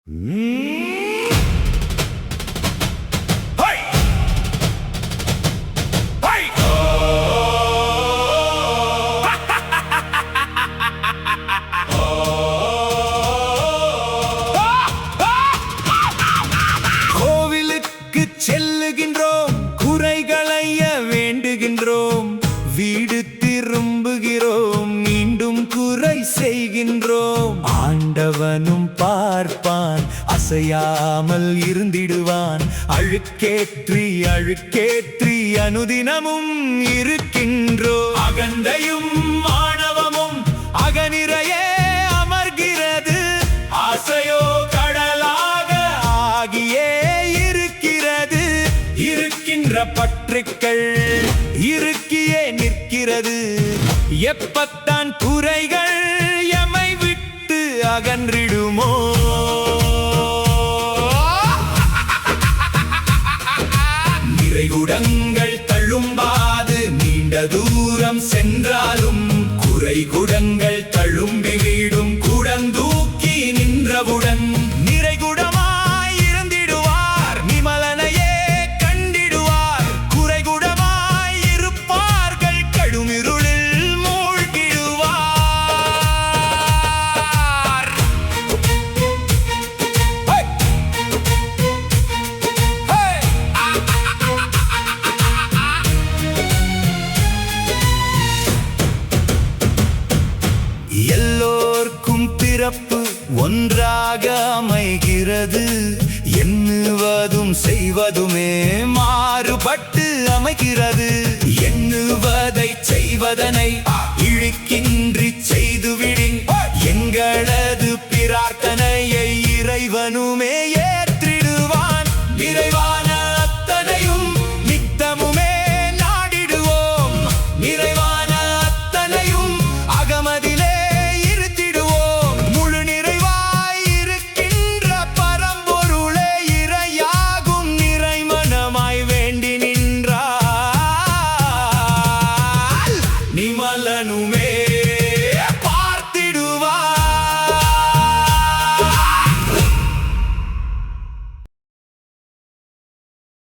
கோவிலுக்கு செல்லுகின்றோம், குறைகளைய வேண்டுகின்றோம், வீடு திரும்புகிறோம், மீண்டும் குறை செய்கின்றோம். ஆண்டவனும் பார்ப்பான், அசையாமல் இருந்திடுவான். அழுக்கேற்றி அழுக்கேற்றி அனுதினமும் இருக்கின்றோம். அகந்தையும் ஆணவமும் அகநிறையே அமர்கிறது. ஆசையோ கடலாக ஆகியே இருக்கிறது. இருக்கின்ற பற்றுக்கள் இருக்கியே நிற்கிறது. எப்பத்தான் குறைகள் எமை விட்டு அகன்றிடுமோ? நிறைகுடங்கள் தழும்பாது நீண்ட தூரம் சென்றாலும் குறைகுடங்கள் தழும்பி வீடும். குடந்தூக்கி நின்றவுடன் நிறைகுடமாய் இருந்திடுவார். நிமலனையே கண்டிடுவார். குறைகுடமாய் இருப்பார்கள், கடுமிருளில் மூழ்கிடுவார். எல்லோர்க்கும் பிறப்பு ஒன்றாக அமைகிறது. எண்ணுவதும் செய்வதுமே மாறுபட்டு அமைகிறது. எண்ணுவதை செய்வதனை இழுக்கின்றி செய்துவிடின் எங்களது பிரார்த்தனையை இறைவனுமே